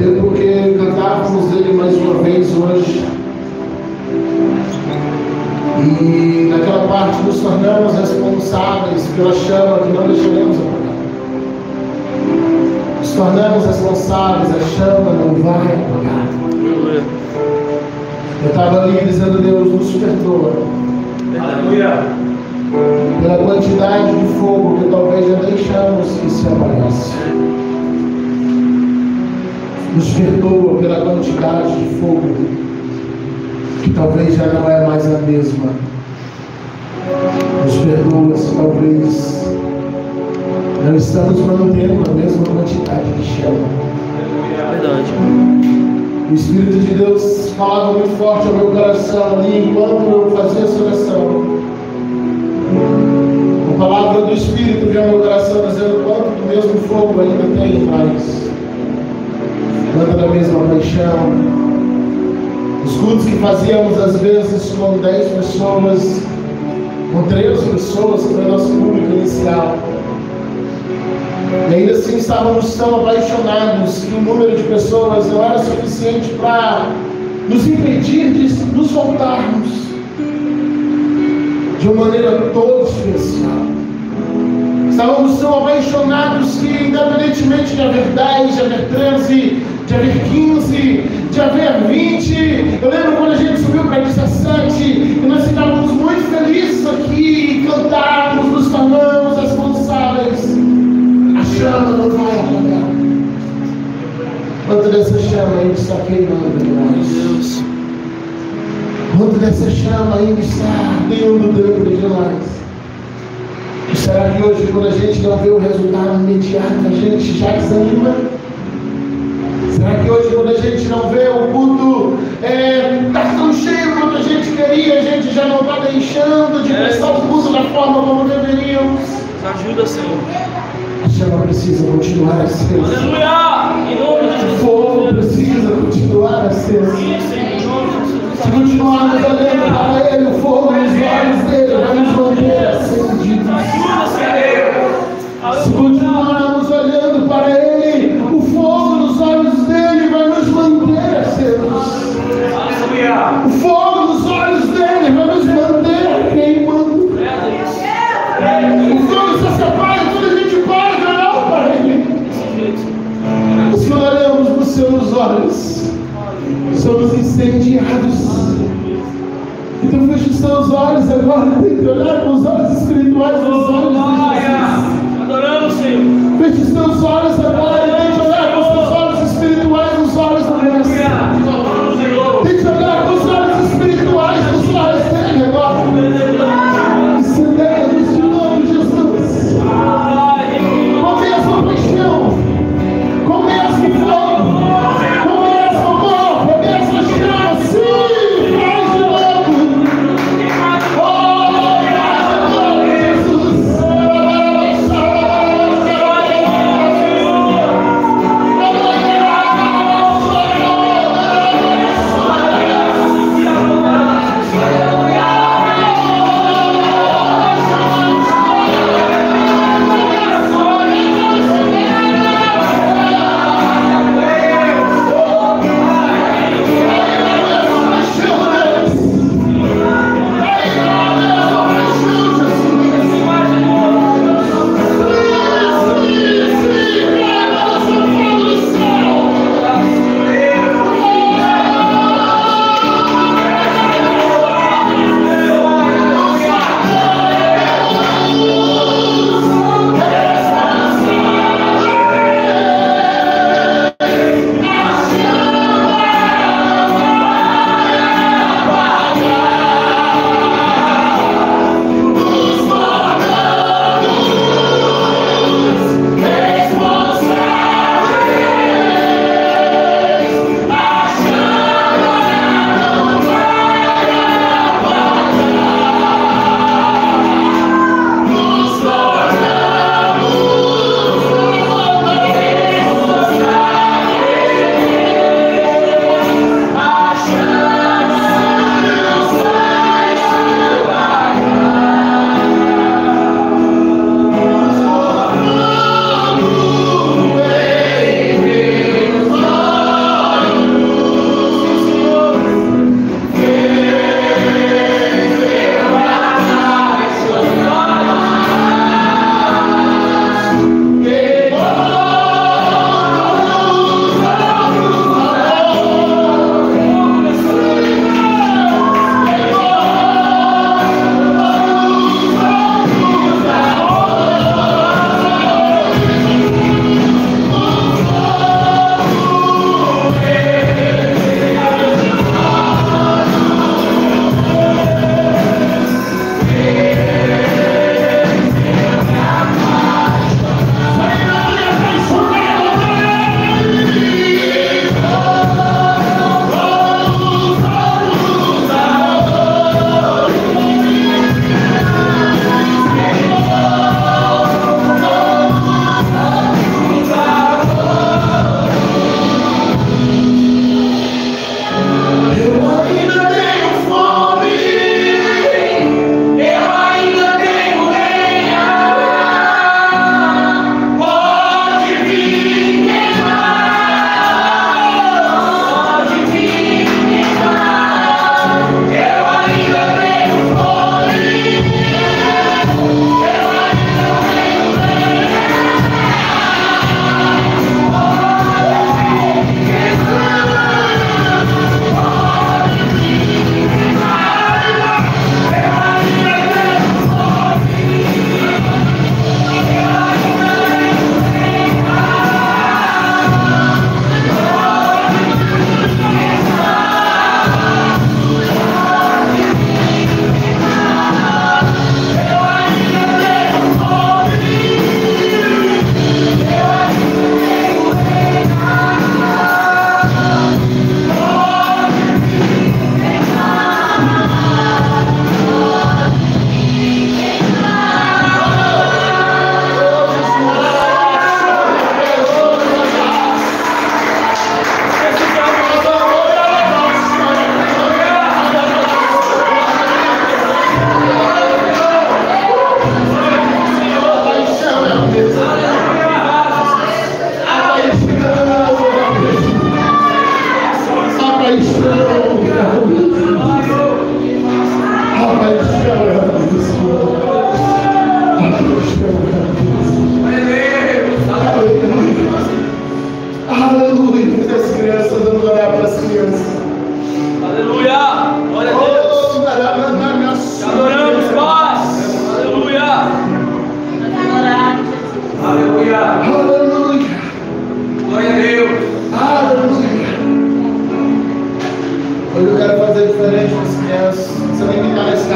dele porque cantávamos ele mais uma vez hoje. E naquela parte nos tornamos responsáveis pela chama que não deixaremos apagar. Nos tornamos responsáveis, a chama não vai apagar. Eu estava ali dizendo: Deus, nos perdoa. Aleluia. Pela quantidade de fogo que talvez já deixamos que se apagasse. Nos perdoa pela quantidade de fogo que talvez já não é mais a mesma. Nos perdoa se talvez não estamos mantendo a mesma quantidade de chama. Verdade. O Espírito de Deus falava muito forte ao meu coração ali enquanto eu fazia essa oração. A palavra do Espírito veio ao meu coração dizendo quanto do mesmo fogo ainda tem em nós. Quanto da mesma paixão. Os cultos que fazíamos às vezes com 10 pessoas, com 13 pessoas, que foi o nosso público inicial. E ainda assim estávamos tão apaixonados que o número de pessoas não era suficiente para nos impedir de nos voltarmos de uma maneira toda especial. Estávamos tão apaixonados que, independentemente de haver 10, de haver 13, de haver 15, de haver 20, eu lembro quando a gente subiu para 17 e nós ficávamos muito felizes aqui, cantávamos, nos tornamos responsáveis. A chama não vai apagar. Quanto dessa chama ainda está queimando em nós? Quanto dessa chama ainda está ardendo dentro de nós? E será que hoje, quando a gente não vê o resultado imediato, a gente já desanima? Será que hoje, quando a gente não vê o culto tá tão cheio quanto a gente queria, a gente já não está deixando de prestar o culto da forma como deveríamos? Ajuda, Senhor. A chama precisa continuar acesa. Aleluia! Em nome de Jesus. O fogo precisa continuar acesa. Se continuarmos olhando para Ele, o fogo nos olhos dele vai nos manter acendidos. Se continuarmos olhando para Ele, o fogo nos olhos dele vai nos manter acesos. O fogo nos olhos dele vai nos manter queimando. O fogo só se apaga quando a gente para de olhar para Ele. Mas quando olhamos nos seus olhos, somos incendiados. Então feche os seus olhos agora, tente olhar com os olhos espirituais dos olhos de Jesus. Adoramos, Senhor. Feche os seus olhos agora e tente olhar com os seus olhos espirituais nos olhos da graça. Tente olhar com os olhos espirituais nos olhos dele agora. Incendemos de novo, Jesus. Com mesma paixão, com mesmo fogo, com mesmo amor, com mesma chama. Sim, faz de novo. Oh, Jesus.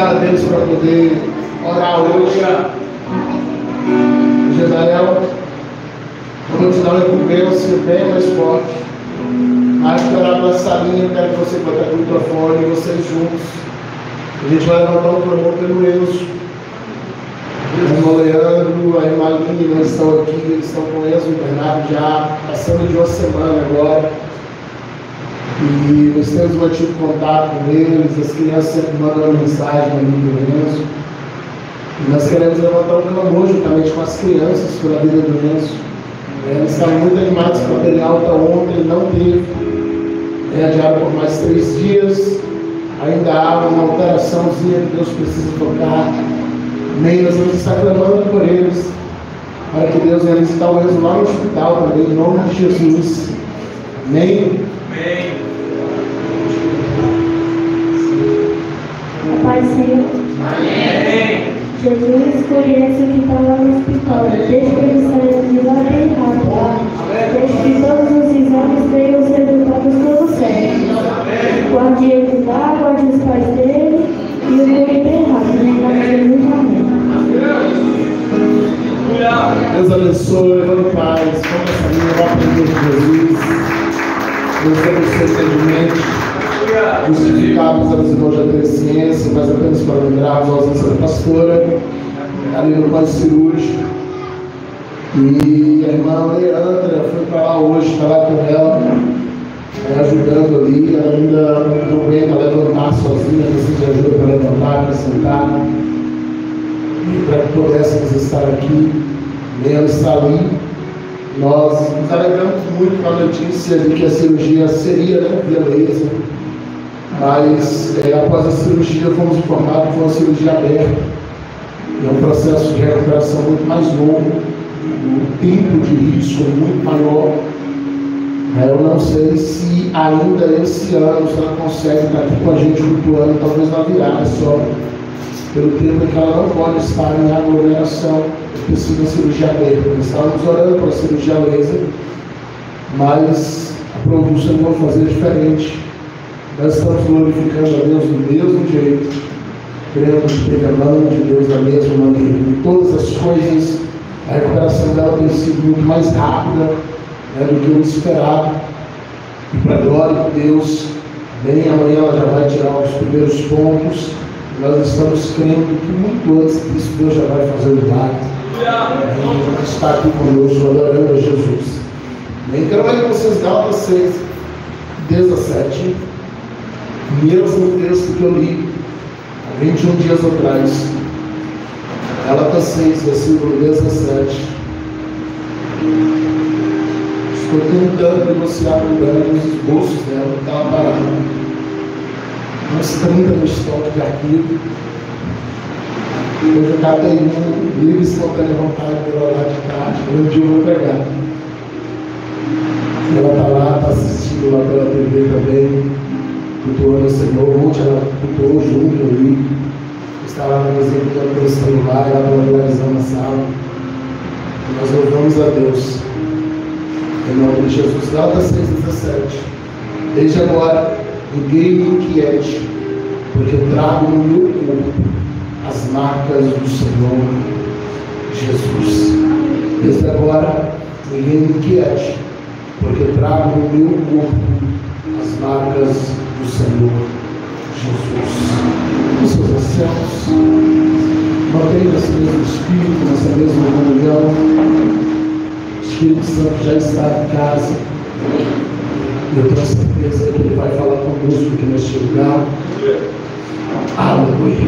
a Deus para poder orar hoje. Gedael, eu vou te dar uma incumbência bem mais forte. Mais que orar pela salinha, eu quero que você bote o microfone e vocês juntos. A gente vai levantar um clamor pelo Enzo. O irmão Leandro, a irmã Aline, eles estão aqui, eles estão com o Enzo internado já, passando de uma semana agora. E nós temos mantido contato com eles, as crianças sempre mandam mensagem ali do Enzo. E nós queremos levantar um clamor juntamente com as crianças pela vida do Enzo. Eles estavam muito animados para ter alta ontem, ele não teve. É adiado por mais 3 dias. Ainda há uma alteraçãozinha que Deus precisa tocar. Amém? Nós vamos estar clamando por eles, para que Deus venha visitar o Enzo lá no hospital também, em nome de Jesus. Amém? Amém. Pai Senhor. Amém. Jesus, conhece o que está lá no hospital. Desde que ele saiu de lá bem rápido. Desde que todos os exames tenham os resultados todos certos. Guarde ele lá, guarde os pais dele e o cure bem rápido. Em nome de Jesus, amém. Deus abençoe, levando paz. Vamos essa linha lá para o nome de Jesus. Deus abençoe grandemente. Justificados aos irmãos da deficiência, mas apenas para lembrarmos a ausência da pastora, ali no quadro cirúrgico. E a irmã Leandra foi para lá hoje, está lá com ela, ajudando ali. Ela ainda não aguenta levantar sozinha, precisa de ajuda para levantar, para sentar. E para que pudéssemos estar aqui, ela está ali. Nós nos alegramos muito com a notícia de que a cirurgia seria, via laser. Mas após a cirurgia fomos informados que foi uma cirurgia aberta. É um processo de recuperação muito mais longo, o tempo de risco é muito maior. Eu não sei se ainda esse ano se ela consegue estar aqui com a gente cultuando, talvez na virada só, pelo tempo que ela não pode estar em aglomeração, porque se uma cirurgia aberta. Nós estávamos orando para a cirurgia laser, mas a produção não vai fazer diferente. Nós estamos glorificando a Deus do mesmo jeito, crendo que teve a mão de Deus da mesma maneira. Em todas as coisas, a recuperação dela tem sido muito mais rápida do que o esperado. E para a glória de Deus, bem amanhã ela já vai tirar os primeiros pontos. Nós estamos crendo que muito antes disso Deus já vai fazer o milagre. Ele está aqui conosco, adorando a Jesus. Bem, quero ler com vocês Gálatas 6, 17. Mesmo texto que eu li há 21 dias atrás, Gálatas 6, versículo 17. Estou tentando negociar com o Dani os esboços dela, que estava parado. Uns 30 no estoque de arquivo. Eu já catei um livre espontânea vontade pela lá de tarde. Um dia eu vou pegar. Ela está lá, está assistindo lá pela TV também. Cultuando o Senhor, ontem ela cultuou junto ali, estava lá nos enviando pelo celular, ela estava realizando a sala. E nós louvamos a Deus, em nome de Jesus. Gálatas 6,17. Desde agora, ninguém me inquiete, porque eu trago no meu corpo as marcas do Senhor Jesus. Desde agora, ninguém me inquiete, porque eu trago no meu corpo as marcas do Senhor Jesus. Os seus assentos, mantenha esse mesmo Espírito, nessa mesma comunhão. O Espírito Santo já está em casa. Eu tenho certeza que Ele vai falar conosco aqui neste lugar. Aleluia.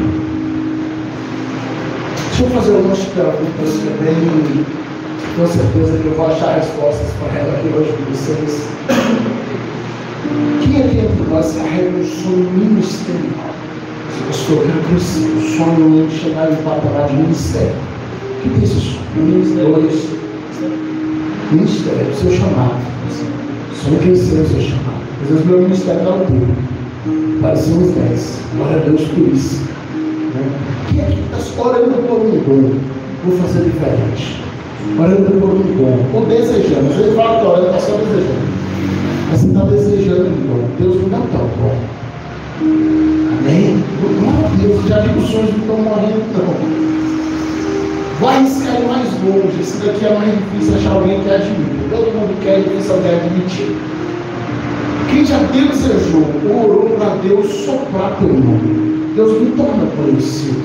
Deixa eu fazer algumas perguntas também. Tenho certeza que eu vou achar respostas para ela aqui hoje com vocês. Quem aqui entre nós carrega um sonho ministerial? Pastor, eu cresci, o sonho de chegar em patamar de ministério. O que é esse sonho? Ministério, o seu chamado. Sonho crescer o seu chamado. Às vezes meu ministério não deu. Parecia uns 10. Glória a Deus por isso. Quem aqui está orando por um dom? Vou fazer diferente. Orando por um dom. Ou desejando. Às vezes fala que está orando, está só desejando. Mas você está desejando um dom. Deus não dá tal dom. Amém? Glória a Deus. Você já viu os sonhos que estão morrendo? Não. Vou arriscar ir mais longe. Esse daqui é mais difícil achar alguém que admire. Todo mundo quer, é difícil alguém admitir. Quem já desejou ou orou para Deus soprar teu nome? Deus me torna conhecido.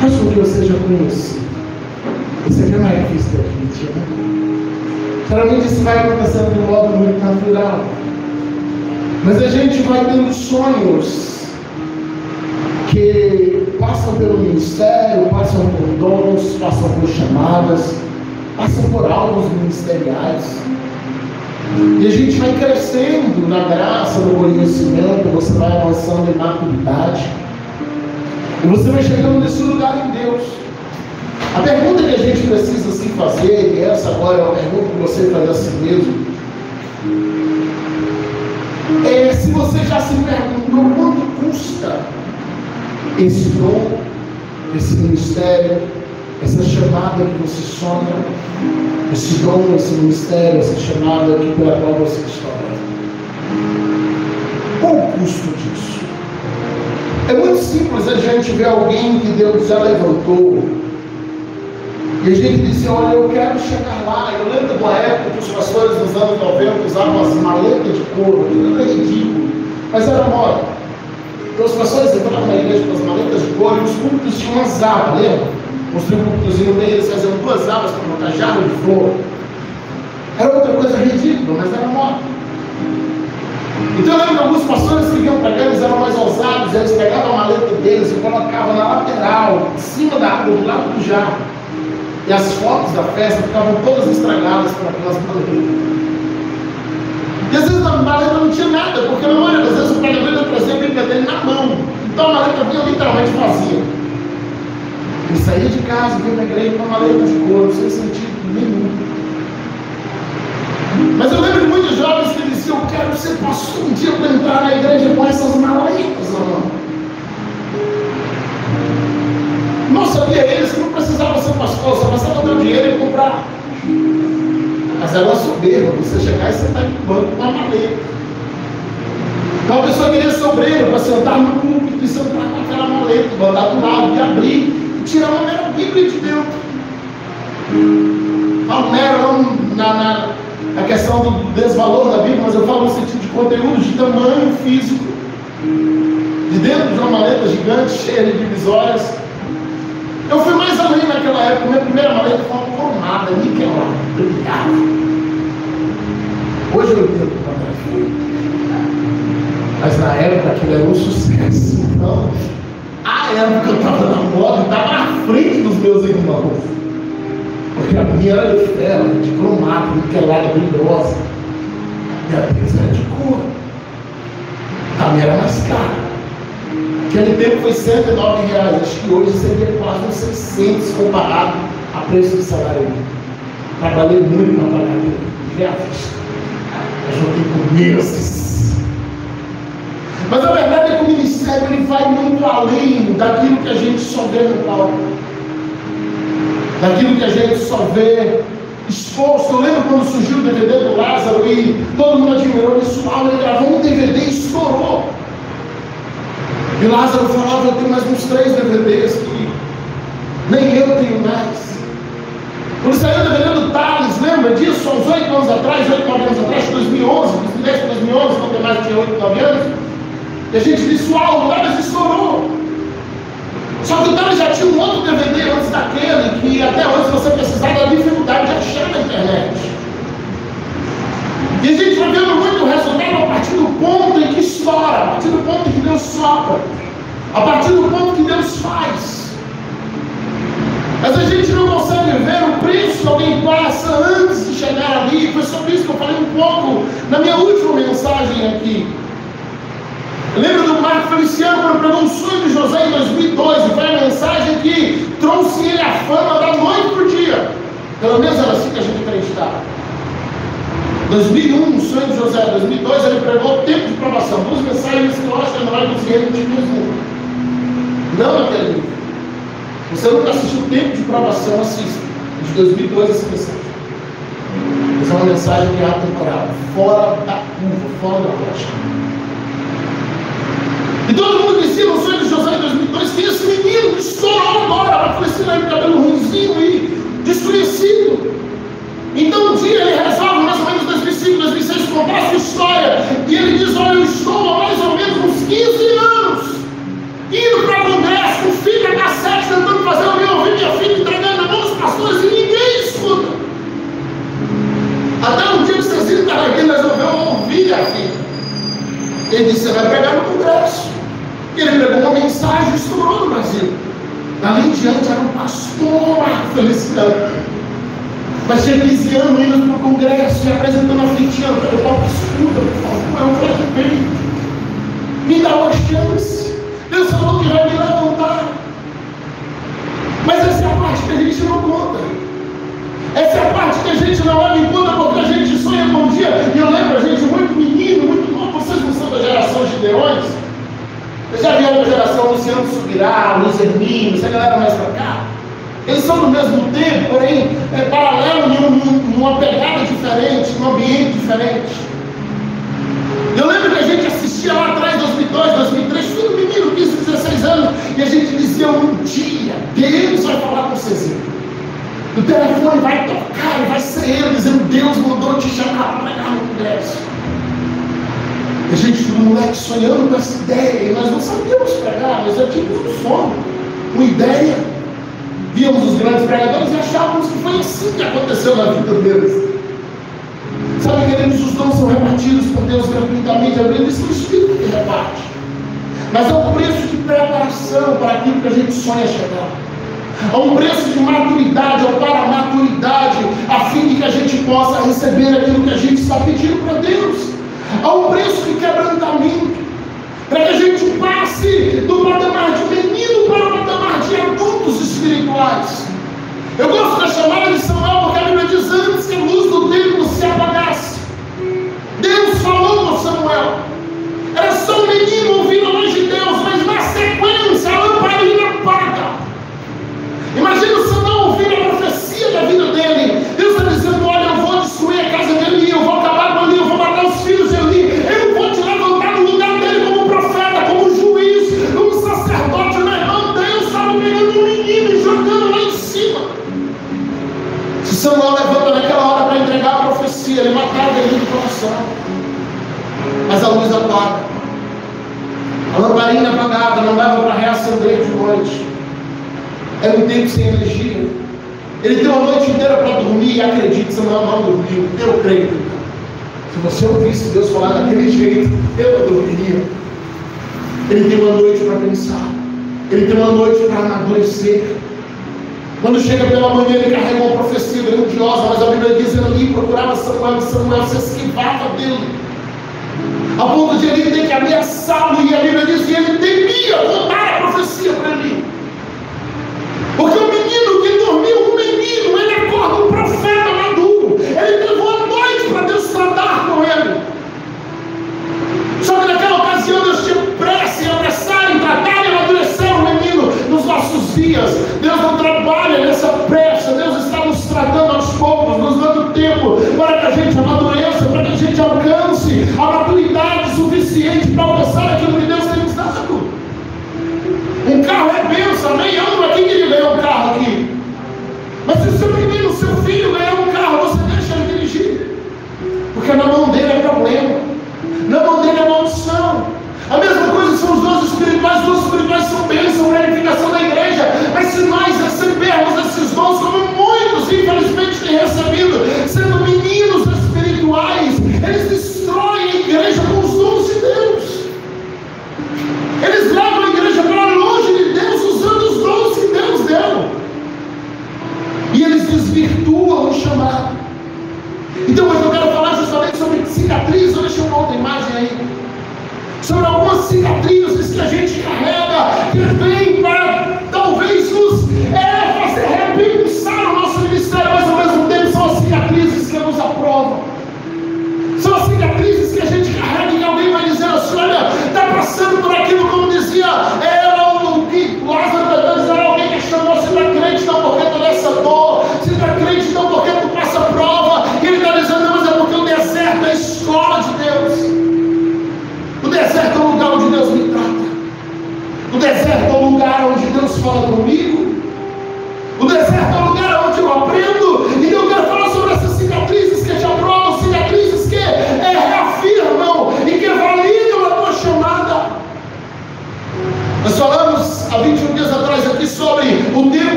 Faz com que eu seja conhecido. Isso aqui é mais difícil de admitir, né? Geralmente isso vai acontecendo de modo muito natural. Mas a gente vai tendo sonhos que passam pelo ministério, passam por dons, passam por chamadas, passam por alvos ministeriais. E a gente vai crescendo na graça, no conhecimento, você vai avançando em maturidade. E você vai chegando nesse lugar em Deus. A pergunta que a gente precisa se fazer, e essa agora é uma pergunta que você faz a si mesmo, é se você já se perguntou quanto custa esse dom, esse ministério, essa chamada que você sonha, esse dom, esse ministério, essa chamada aqui pela qual você está orando. Qual o custo disso? É muito simples a gente ver alguém que Deus já levantou e a gente diz, olha, eu quero chegar lá. Eu lembro de uma época que os pastores dos anos 90 usavam umas maletas de couro, aquilo era ridículo, mas era moda. Então os pastores entravam na igreja com as maletas de couro e os púlpitos tinham umas abas, lembra? Construíam um púlpitozinho no meio, eles faziam duas abas para botar jarro de flor. Era outra coisa ridícula, mas era moda. Então eu lembro que alguns pastores que vinham para cá, eles eram mais ousados, eles pegavam a maleta deles e colocavam na lateral, em cima da água, do lado do jarro. E as fotos da festa ficavam todas estragadas por aquelas maletas. E às vezes a maleta não tinha nada, porque na maioria das vezes o pregador trazia a Bíblia dele na mão. Então a maleta vinha literalmente vazia. Ele saía de casa, vinha na igreja com uma maleta de couro, sem sentido nenhum. Mas eu lembro de muitos jovens que diziam, eu quero ser pastor um dia para entrar na igreja com essas maletas na mão. Não sabia eles que não precisava ser pastor, só bastava dar dinheiro e comprar. Mas era uma soberba, você chegar e sentar no banco com uma maleta. Então a pessoa queria ser obreiro para sentar no púlpito e sentar com aquela maleta, botar do lado e abrir e tirar uma mera Bíblia de dentro. Falo mera não na questão do desvalor da Bíblia, mas eu falo no sentido de conteúdo, de tamanho físico. De dentro de uma maleta gigante, cheia de divisórias. Eu fui mais além naquela época. Minha primeira maleta foi uma cromada, niquelada, brilhava. Hoje eu entendo quando ela foi. Mas na época aquilo era um sucesso. Então, a época eu estava na moda e estava na frente dos meus irmãos. Porque a minha era de ferro, de cromada, niquelada, brilhosa. E a deles era de couro. A minha era mais cara. Aquele tempo foi R$109, acho que hoje seria quase uns 600 comparado a preço de salário mínimo. Trabalhei muito para pagar aquilo, de à vista. Eu joguei por meses. Mas a verdade é que o ministério ele vai muito além daquilo que a gente só vê no palco, daquilo que a gente só vê exposto. Eu lembro quando surgiu o DVD do Lázaro e todo mundo admirou isso. Ele gravou um DVD e estourou. E Lázaro falava, eu tenho mais uns 3 DVDs que nem eu tenho mais. Quando saiu o DVD do Thales, lembra disso? Há uns 8 anos atrás, 8, 9 anos atrás, 2011, 2010 para 2011, não tem mais, tinha 8, 9 anos. E a gente disse, uau, o Thales estourou. Só que o Thales já tinha um outro DVD antes daquele, que até hoje, se você precisar, dá dificuldade de achar na internet. E a gente vai vendo muito o resultado a partir do ponto em que estoura, a partir do ponto em que Deus sopra, a partir do ponto que Deus faz. Mas a gente não consegue ver o preço que alguém passa antes de chegar ali. Foi sobre isso que eu falei um pouco na minha última mensagem aqui. Eu lembro do Marco Feliciano quando pregou um sonho de José em 2002, e foi a mensagem que trouxe ele à fama da noite para o dia. Pelo menos era assim que a gente acreditava. 2001, o sonho de José. 2002, ele pregou o tempo de provação. 2 mensagens que eu acho que a memória dos reis de 2001. Não naquele nível. Você nunca assistiu o tempo de provação, assista. De 2002, essa mensagem. Essa é uma mensagem que é atemporal, fora da curva, fora da rocha. E todo mundo dizia no sonho de Josué em 2002 que esse menino que estourou agora, vai crescer aí com cabelo ruimzinho e desconhecido. Então um dia ele resolve, mais ou menos 2005, 2006, contar a sua história. E ele diz: olha, eu estou há mais ou menos uns 15 anos indo para congresso, com fita cassete, tentando fazer o meu ouvir minha filha, entregando na mão dos pastores e ninguém escuta. Até um dia o Cecílio estava aqui, resolveu ouvir a fita. Ele disse: você vai pregar no congresso. E ele pregou uma mensagem e estourou no Brasil. Dali em diante era um pastor, felicidade. Mas tinha 15 anos indo para o congresso e apresentando a fitinha. Eu falo: escuta, por favor, eu falei: bem, me dá uma chance. Deus falou que vai me levantar. Mas essa é a parte que a gente não conta. Essa é a parte que a gente não olha em conta, porque a gente sonha com um dia. E eu lembro a gente muito menino, muito novo. Vocês não são da geração de leões? Vocês já viram a geração Luciano Subirá, Luiz Hermínio, essa galera mais pra cá? Eles são do mesmo tempo, porém paralelo em uma pegada diferente, num ambiente diferente. Eu lembro que a gente assistia lá atrás, 2002, 2003, tudo menino, 15, 16 anos, e a gente dizia: um dia Deus vai falar com vocês. O telefone vai tocar e vai ser ele dizendo: Deus mandou te chamar para pregar no congresso. A gente, tudo moleque, sonhando com essa ideia, e nós não sabíamos pregar, nós já tínhamos um sonho, uma ideia. Víamos os grandes pregadores e achávamos que foi assim que aconteceu na vida deles. Sabe, queridos, os dons são repartidos por Deus gratuitamente, abrindo isso no Espírito que reparte. Mas há um preço de preparação para aquilo que a gente sonha chegar. Há um preço de maturidade, ou para a maturidade, a fim de que a gente possa receber aquilo que a gente está pedindo para Deus. Há um preço de quebrantamento, para que a gente passe do patamar de menino para o patamar de adultos espirituais. Eu gosto da chamada de Samuel, porque a Bíblia diz: antes que a luz do templo se apagasse, Deus falou com Samuel. Era só um menino ouvindo a voz de Deus, mas na sequência a lamparina apaga. Imagina o Samuel ouvindo a profecia da vida dele. Deus está dizendo: olha, eu vou destruir a casa de Eli, eu vou acabar com Eli, eu vou matar os filhos de Eli, eu vou te levantar no lugar dele como profeta, como juiz, como sacerdote. Meu irmão, Deus estava pegando um menino e jogando lá em cima. Se Samuel levanta naquela hora para entregar a profecia, ele matava Eli do coração. Mas a luz apaga, a lamparina apagada, não dava para reacender de noite. Era um tempo sem energia. Ele deu a noite inteira para dormir, e acredite, Samuel não dormiu. Eu creio. Se você ouvisse Deus falar daquele jeito, eu não dormiria. Ele tem uma noite para pensar. Ele tem uma noite para amadurecer. Quando chega pela manhã, ele carrega uma profecia grandiosa, mas a Bíblia diz: ele procurava Samuel, e Samuel se esquivava dele, a ponto de ele ter que ameaçá-lo, e a Bíblia diz que ele temia contar a profecia para ele. Porque o menino que dormiu, o menino, ele acorda um profeta maduro. Ele levou a noite para Deus tratar com ele. Só que naquela ocasião Deus tinha pressa em apressar, em tratar e amadurecer o menino. Nos nossos dias, Deus não trabalha nessa pressa. Deus está nos tratando aos poucos, nos dando tempo para que a gente amadureça, para que a gente alcance a maturidade suficiente para alcançar aquilo que Deus tem nos dado. Um carro é bênção, amém? Eu não aqui que ele ganhou um carro aqui. Mas se o seu menino, o seu filho ganhar um carro, você deixa ele dirigir. Porque na mão dele é problema, na mão dele é maldição. A mesma coisa são os dons espirituais. Os dons espirituais são bênção para a edificação da igreja. Mas se nós recebermos esses dons, como muitos infelizmente têm recebido, sendo meninos espirituais, eles destroem a igreja com os dons de Deus. Eles levam a igreja para longe de Deus usando os dons que Deus deu. E eles desvirtuam o chamado. Então hoje eu quero falar justamente sobre cicatrizes. Deixa eu ver outra imagem aí. Sobre algumas cicatrizes que a gente carrega, que vem para talvez nos fazer repensar o nosso ministério, mas ao mesmo tempo são as cicatrizes que nos aprovam. São as cicatrizes que a gente carrega e alguém vai dizer assim: olha, está passando por aquilo, como dizia o que Lázaro dizer, alguém questionou: se está crente não porque tu nessa dor, se está crente não porque tu passa prova. E ele está dizendo: não, mas é porque o deserto é a escola de Deus. O deserto é o lugar onde Deus me traz.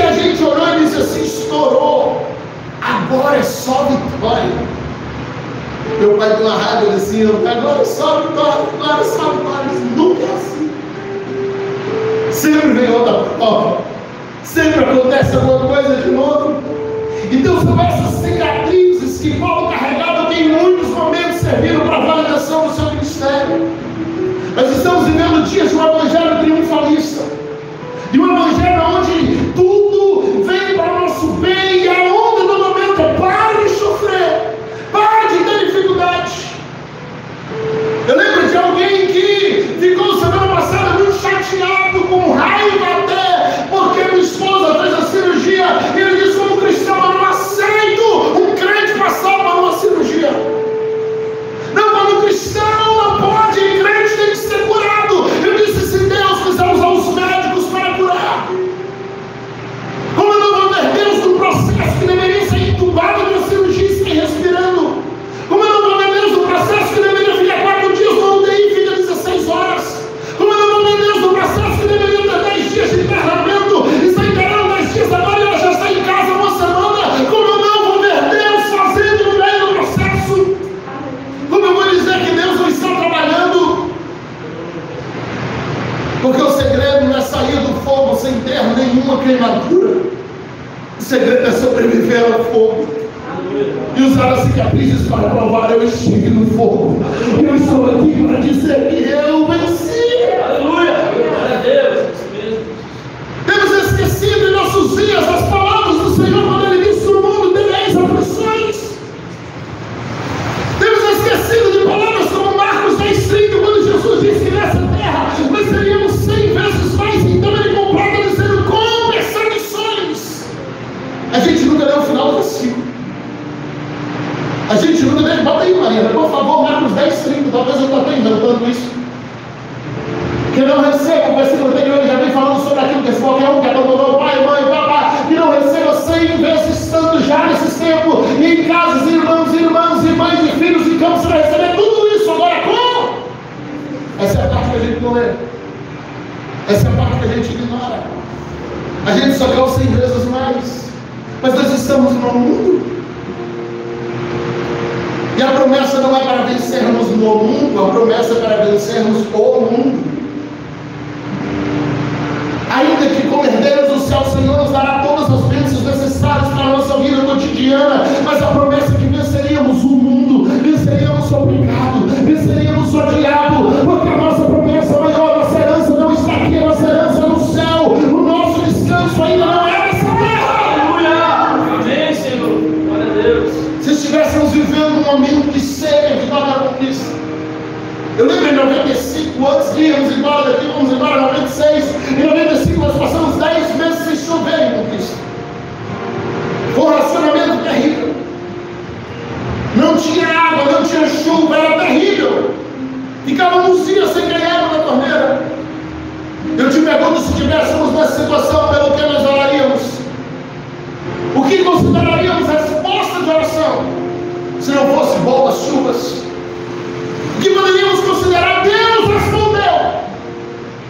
a gente orou e disse assim: estourou, agora é só vitória. Meu pai deu uma raiva assim: agora é só vitória, agora é só vitória. Nunca é assim. Sempre vem outra prova, sempre acontece alguma coisa de novo. Então são essas cicatrizes que Paulo carregava, que em muitos momentos serviram para a validação do seu ministério. Nós estamos vivendo dias de um evangelho triunfalista, de um evangelho onde tudo vem para o nosso bem, e a onda do momento é: pare de sofrer, pare de ter dificuldade. Eu lembro de alguém que ficou semana passada muito chateado, com raiva até, porque minha esposa fez a cirurgia, e ele disse: como cristão, eu não aceito um crente passar por uma cirurgia. Não, como cristão não pode, crente tem que ser curado. Eu disse: se Deus quiser usar os médicos para curar, como eu não vou ver Deus no processo que deveria ser entubado na cirurgia e sair respirando? Como eu não vou ver Deus no processo que deveria ficar 4 dias no UTI e fica 16 horas? Como eu não vou ver Deus no processo que deveria ter 10 dias de internamento e sair encarando 10 dias agora e ela já está em casa uma semana? Como eu não vou ver Deus fazendo no meio do processo? Como eu vou dizer que Deus não está trabalhando? Porque o segredo não é sair do fogo sem ter nenhuma queimadura. O segredo é sobreviver ao fogo e usar as cicatrizes para provar: eu estive no fogo, eu estou aqui para dizer que eu venci. Aleluia! Glória a Deus! Temos esquecido em nossos dias as palavras do Senhor quando Ele disse: no mundo tereis aflições. Temos esquecido de palavras como Marcos 10:30, quando Jesus disse que nessa terra nós seríamos 100 vezes mais. Então Ele completa dizendo: com perseguições. A gente nunca leu o final do versículo. A gente nunca leu. Bota aí, Maria, por favor, Marcos 10:30. Talvez eu estou até inventando isso. Que não receba, o versículo anterior já vem falando sobre aquilo que qualquer um que abandonou pai, mãe, papá, que não receba 100 vezes tanto já nesses tempos, e em casas, irmãos, irmãs, e mães, e filhos, e campos, você vai receber tudo isso. Agora como? Essa é a parte que a gente não lê. Essa é a parte que a gente ignora. A gente só quer 100 vezes mais. Mas nós estamos no mundo. E a promessa não é para vencermos no mundo, a promessa é para vencermos o mundo. Ainda que como herdeiros do céu, o Senhor nos dará todas as bênçãos necessárias para a nossa vida cotidiana, mas a promessa é que venceríamos o mundo, venceríamos o pecado, venceríamos o diabo, porque a nossa promessa maior, a nossa herança não está aqui, a nossa herança é no céu, o nosso descanso ainda não é nessa terra. Aleluia! Amém, Senhor! Glória a Deus! Se estivéssemos vivendo um momento de séria vitória da conquista, eu lembro em 95, antes de irmos embora daqui, vamos embora em 96, em 95 nós passamos 10 meses sem chover em Conquista. Foi um racionamento terrível. Não tinha água, não tinha chuva, era terrível. Ficávamos dias sem ganhar água na torneira. Eu te pergunto, se estivéssemos nessa situação, pelo que nós oraríamos? O que consideraríamos resposta de oração, se não fosse boas chuvas? O que poderíamos considerar Deus respondeu,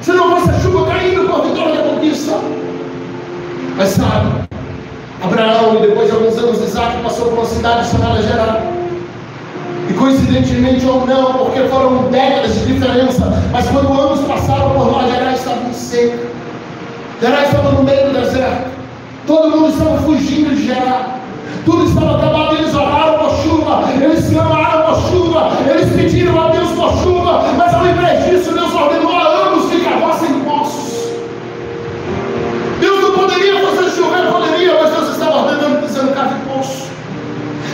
se não fosse a chuva caindo por vitória da conquista? Mas sabe, Abraão, e depois de alguns anos Isaac, passou por uma cidade chamada Gerar. E coincidentemente ou não, porque foram décadas de diferença, mas quando anos passaram por lá, Gerar estava em seca. Gerar estava no meio do deserto. Todo mundo estava fugindo de Gerar. Tudo estava acabado. Eles oraram por chuva, eles clamaram por chuva, eles pediram a Deus por chuva, mas ao invés disso, Deus ordenou a ambos que cavassem poços. Deus não poderia fazer chover, poderia, mas Deus estava ordenando, dizendo: cave poço.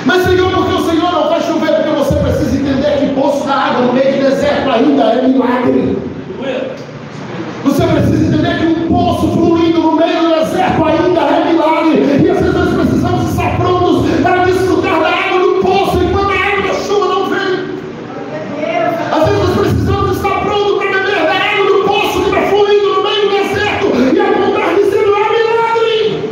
Mas Senhor, porque o Senhor não faz chover? Porque você precisa entender que poço da água no meio de deserto ainda é milagre. Você precisa entender que um poço fluindo no meio do deserto ainda é milagre. E às vezes nós precisamos estar prontos para desfrutar da água do poço enquanto a água da chuva não vem. Às vezes nós precisamos estar prontos para beber da água do poço que está fluindo no meio do deserto e apontar dizendo: é milagre.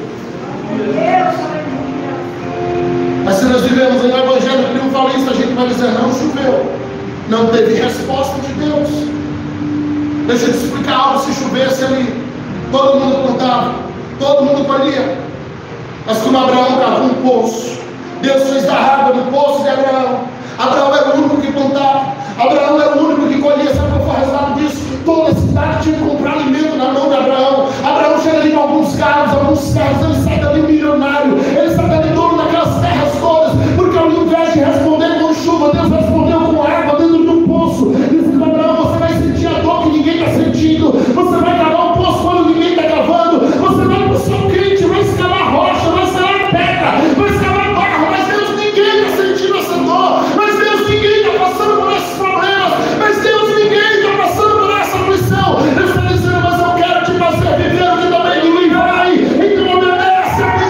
Mas se nós vivemos em um evangelho triunfalista, a gente vai dizer: não choveu, não teve resposta de Deus. Deixa eu te explicar algo. Se chovesse ali, todo mundo contava. todo mundo colhia. Mas como Abraão cavou um poço, Deus fez da água no poço de Abraão. Abraão era o único que plantava, Abraão era o único que colhia. Sabe qual foi o resultado disso? Toda a cidade tinha que comprar alimento na mão de Abraão. Abraão chega ali com alguns carros, ele sai dali milionário, ele sai dali dono daquelas terras todas, porque ao invés de responder com chuva, Deus respondeu com água dentro do poço. Disse para Abraão: você vai sentir a dor que ninguém está sentindo, você vai cavar um poço quando ninguém está cavando, você vai para o seu quente, vai escavar rocha, vai escavar pedra, vai escavar barro, mas Deus, ninguém está sentindo essa dor, mas Deus, ninguém está passando por esses problemas, mas Deus, ninguém está passando por essa aflição. Deus está dizendo: mas eu quero te fazer viver o que também ninguém vai, então obedece a mim.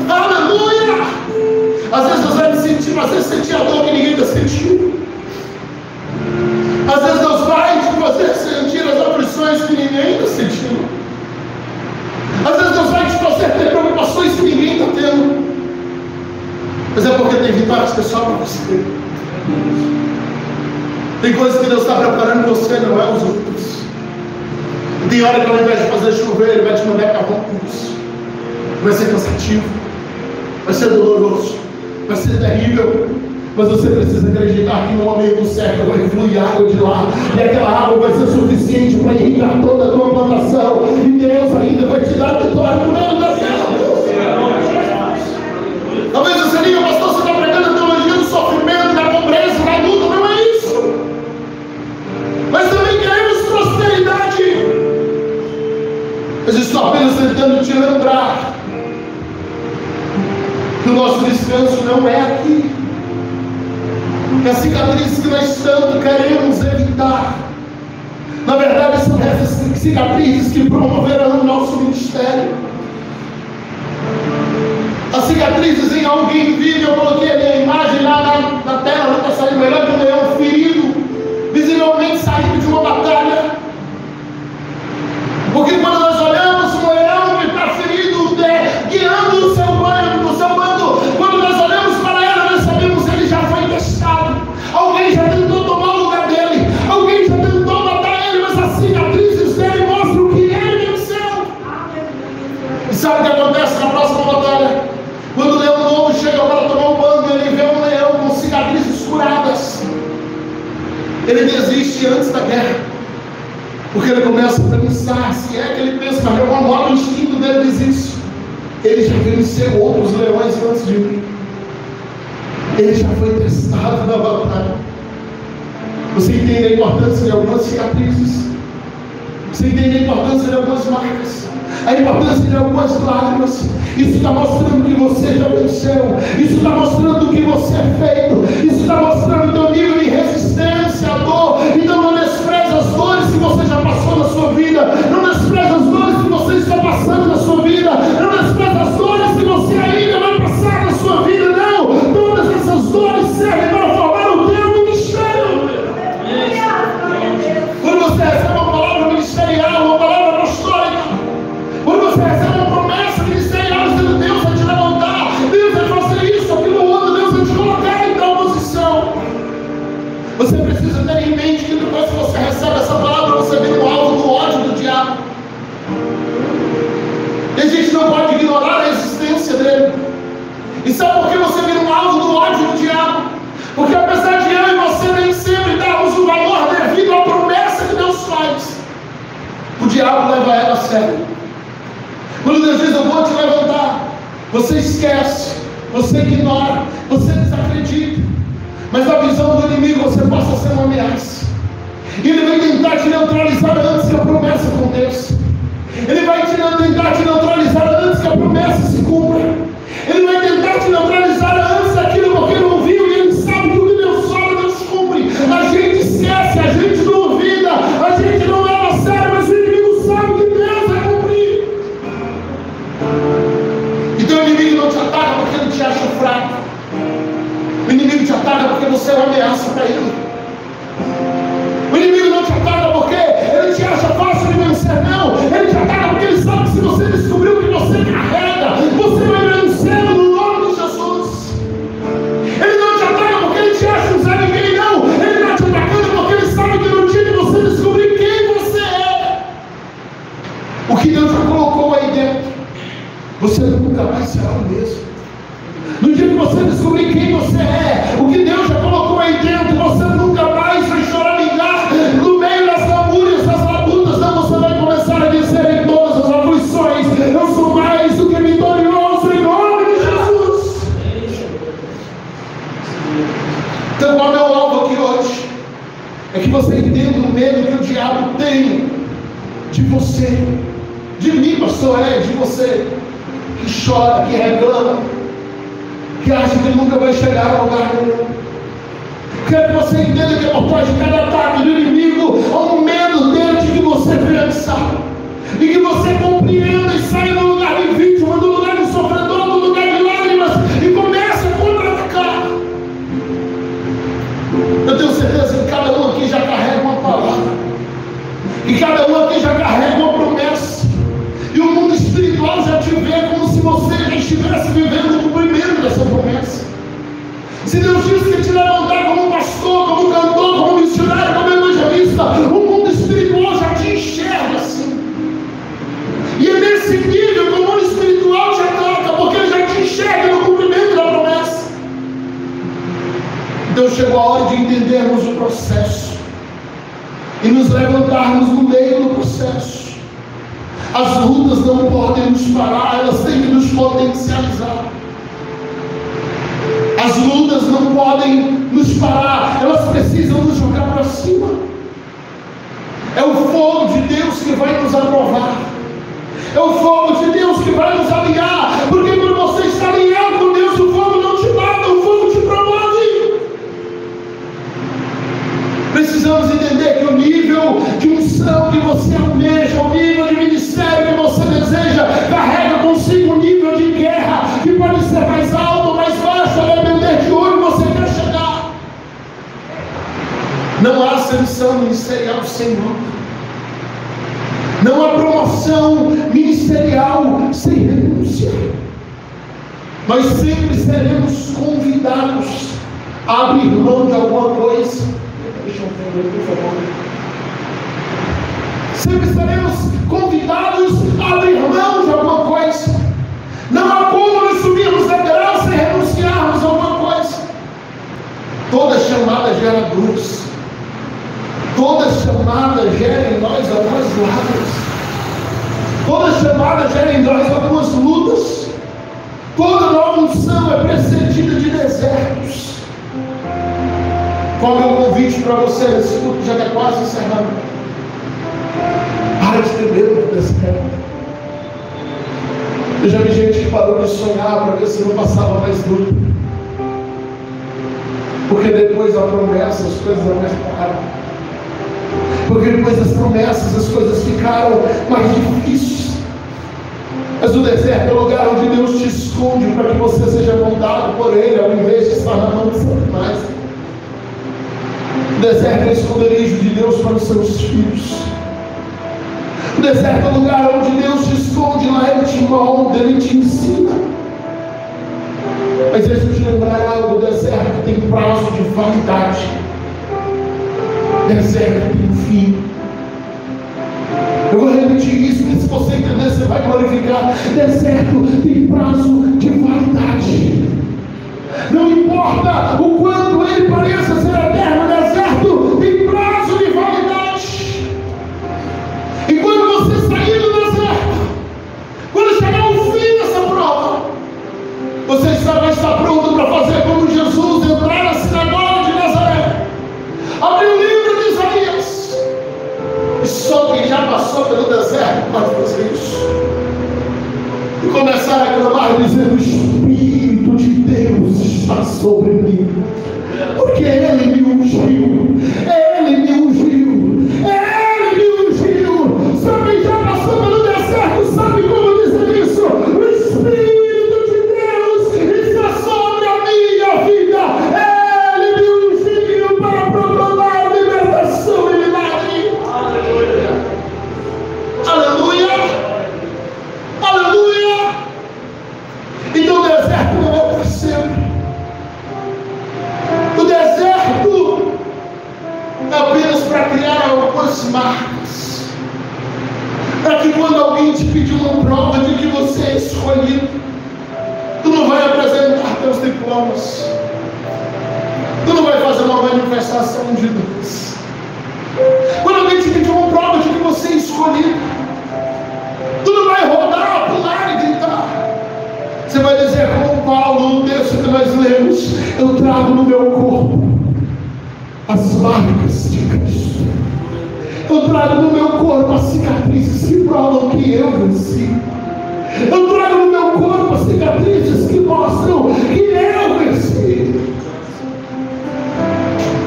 Aleluia! Às vezes Deus vai me sentir, às vezes sentir a dor que ninguém está sentindo. Às vezes Deus vai te fazer sentir as aflições que ninguém está sentindo. Às vezes Deus vai te fazer ter preocupações que ninguém está tendo. Mas é porque tem vitórias que é só para você. Tem coisas que Deus está preparando você, não é os outros. E tem hora que ao invés de fazer chover, Ele vai te mandar cavar um curso. Vai ser cansativo, vai ser doloroso, vai ser terrível. Mas você precisa acreditar que no momento certo vai fluir água de lá, e aquela água vai ser suficiente para irrigar toda a tua plantação, e Deus ainda vai te dar vitória por meio da terra. Talvez você diga: pastor, você está pregando a teologia do sofrimento, da pobreza, da luta. Não é isso. Mas também queremos prosperidade. Mas estou apenas tentando te lembrar que o nosso descanso não é aqui. Que as cicatrizes que nós tanto queremos evitar, na verdade, são essas cicatrizes que promoverão o nosso ministério. As cicatrizes em alguém vive. Eu coloquei ali a imagem lá na tela, não está saindo melhor, de um leão ferido, visivelmente saindo de uma batalha. Porque quando nós olhamos um leão que está ferido, guiando o seu bando, quando nós olhamos para ela, nós sabemos que ele já foi testado. Alguém já tentou tomar o lugar dele, alguém já tentou matar ele, mas as cicatrizes dele mostram que ele venceu. E sabe o que acontece na próxima batalha? Quando o leão novo chega para tomar o bando, ele vê um leão com cicatrizes curadas. Ele desiste antes da guerra, porque ele começa a pensar, se é que ele pensa, mas de alguma forma o instinto dele diz isso. Ele já venceu outros leões antes de mim. Ele já foi testado na batalha. Você entende a importância de algumas cicatrizes? Você entende a importância de algumas marcas? A importância de algumas lágrimas? Isso está mostrando que você já venceu. Isso está mostrando que você é feito. Isso está mostrando o teu nível de resistência à dor. Então não despreze as dores que você já passou na sua vida. Não despreze as dores que você está passando na sua vida. Não despreze as dores que você ainda vai passar na sua vida. Não! Todas essas dores servem para formar o teu ministério. Quando você recebe uma palavra ministerial, uma palavra apostólica, quando você recebe uma promessa ministerial dizendo: Deus vai te levantar, Deus vai fazer isso, aquilo outro, Deus vai te colocar em tal posição, você precisa ter em mente que depois que você recebe essa palavra, você vem no alvo do ódio do diabo. E a gente não pode ignorar a existência dele. E sabe por que você vira um alvo do ódio do diabo? Porque apesar de eu e você nem sempre darmos o valor devido à promessa que Deus faz, o diabo leva ela a sério. Quando Deus diz: eu vou te levantar, você esquece, você ignora, você desacredita. Mas na visão do inimigo você passa a ser uma ameaça. E ele vai tentar te neutralizar antes que a promessa aconteça. Ele vai tentar te neutralizar antes que a promessa se cumpra. Ele vai tentar te neutralizar antes daquilo porque não viu, e ele sabe que o que Deus fala, Deus cumpre. A gente esquece, a gente não duvida, a gente não leva a sério, mas o inimigo sabe que Deus vai cumprir. Então o inimigo não te ataca porque ele te acha fraco. O inimigo te ataca porque você é uma ameaça para ele. O inimigo não te ataca porque ele te acha fácil de vencer, não. Ele te ataca porque ele sabe que se você descobrir o que você carrega, você vai vencer no nome de Jesus. Ele não te ataca porque ele te acha um Zé Ninguém, não. Ele está te atacando porque ele sabe que no dia que você é que você entenda o medo que o diabo tem de você, de mim, pastor, de você, que chora, que reclama, que acha que nunca vai chegar a lugar nenhum. Quero que você entenda que por trás de cada ataque do inimigo há um medo dele de que você vença, e que você compreenda e saia do lugar de vítima, do lugar de sofredor, do lugar de lágrimas, e comece a contra-atacar. Eu tenho certeza que cada um aqui já carrega uma palavra, e cada um aqui já carrega uma promessa, e o mundo espiritual já te vê como se você já estivesse vivendo o cumprimento dessa promessa. Se Deus disse que te levantar como um pastor, como um cantor, como um missionário, como evangelista, o mundo espiritual já te enxerga assim. E é nesse nível que o mundo espiritual te ataca, porque ele já te enxerga no cumprimento da promessa. Então chegou a hora de entendermos o processo e nos levantarmos no meio do processo. As lutas não podem nos parar, elas têm que nos potencializar. As lutas não podem nos parar, elas precisam nos jogar para cima. É o fogo de Deus que vai nos aprovar, é o fogo de Deus que vai nos alinhar, porque quando você está alinhado com Deus, o fogo não te mata, o fogo te promove. Precisamos entender que o nível de unção que você almeja, o nível de ministério que você deseja, carrega consigo um nível de guerra que pode ser mais alto ou mais baixo, a depender de onde você quer chegar. Não há ascensão ministerial sem luta. Não há promoção ministerial sem renúncia. Nós sempre seremos convidados a abrir mão de alguma coisa. Deixa eu ver, por favor. Sempre seremos convidados a abrir mão de alguma coisa. Não há como nós subirmos degraus sem renunciarmos a alguma coisa. Toda chamada gera dores. Toda chamada gera em nós algumas lágrimas. Toda chamada gera em nós algumas lutas. Toda nova unção é precedida de desertos. Qual é o meu convite para você nesse culto que já está quase encerrando? Para de ter medo do deserto. Eu já vi gente que parou de sonhar para ver se não passava mais luta. Porque depois da promessa as coisas apertaram. Porque depois das promessas as coisas ficaram mais difíceis. Mas o deserto é o lugar onde Deus te esconde para que você seja moldado por Ele, ao invés de estar na mão de Satanás. O deserto é o esconderijo de Deus para os seus filhos. O deserto é o lugar onde Deus te esconde, lá Ele te molda, Ele te ensina. Mas deixa eu te lembrar algo: o deserto tem prazo de validade. Deserto tem fim. Eu vou repetir isso, porque se você entender, você vai glorificar. Deserto tem prazo de validade. Não importa o quanto ele pareça ser eterno, deserto tem prazo de validade. E quando você sair do deserto, quando chegar o fim dessa prova, você vai estar pronto para fazer como Jesus: entrar na sinagoga de Nazaré, abrir o livro de Isaías, e só quem já passou pelo deserto pode fazer isso, e começar a clamar dizendo: o Espírito de Deus está sobre mim, porque Ele me ungiu, Ele me ungiu, Ele me ungiu. Só quem já passou pelo deserto sabe como dizer isso: o Espírito de Deus está sobre a minha vida, Ele me ungiu para proclamar libertação e milagre. Aleluia, aleluia, aleluia. Então o deserto não é para sempre. O deserto é apenas para criar algumas marcas, para que quando alguém te pedir uma prova de que você é escolhido, tu não vai apresentar teus diplomas, tu não vai fazer uma manifestação de Deus. Quando alguém te pedir uma prova de que você é escolhido, tu não vai rodar, pular e gritar. Você vai dizer como Paulo, no texto que nós lemos: eu trago no meu corpo as marcas de Cristo. Eu trago no meu corpo as cicatrizes que provam que eu venci. Eu trago no meu corpo as cicatrizes que mostram que eu venci.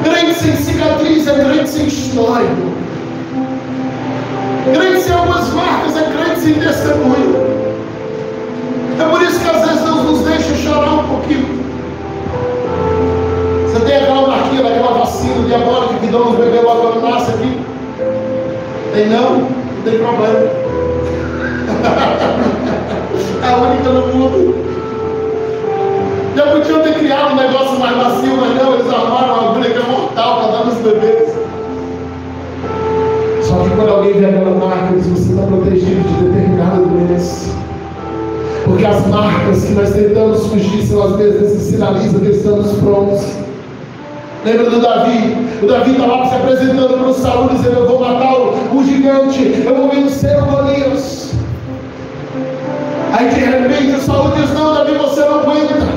Crente sem cicatriz é crente sem história. Crente sem algumas marcas é crente sem testemunho. É por isso que às vezes Deus nos deixa chorar um pouquinho. Você tem aquela marquinha daquela vacina diabólica que dão nos bebês logo quando nasce aqui? Tem não? Não tem problema. É a única no mundo. Já podiam ter criado um negócio mais macio, mas não, eles armaram uma agulha que é mortal para dar nos bebês. Só que quando alguém vê aquela marca, diz: você está protegido de determinada doença. Porque as marcas que nós tentamos fugir são as mesmas que sinalizam que estamos prontos. Lembra do Davi? O Davi está lá se apresentando para o Saul, dizendo: eu vou matar o gigante, eu vou vencer o Golias. Aí de repente o Saul diz: não, Davi, você não aguenta,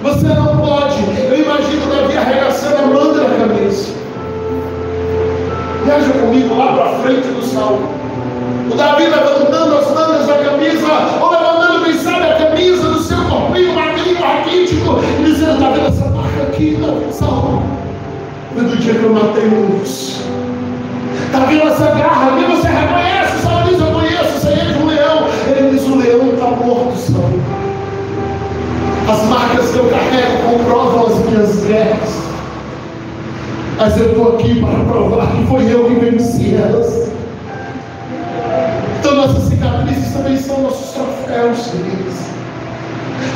você não pode. Eu imagino Davi arregaçando a manga da camisa. Viaja comigo lá para frente do Saul. O Davi levantando as mangas da camisa, ou levantando, quem sabe, a camisa do seu corpinho magrinho, raquítico, e dizendo: está vendo essa marca aqui, Saul? Foi do dia que eu matei muitos. Está vendo essa garra ali? Você reconhece? Saul diz: eu conheço, isso aí é de um leão. Ele diz: o leão está morto, Saul. As marcas que eu carrego comprovam as minhas guerras. Mas eu estou aqui para provar que foi eu que venci elas. Então nossas cicatrizes também são nossos troféus, queridos.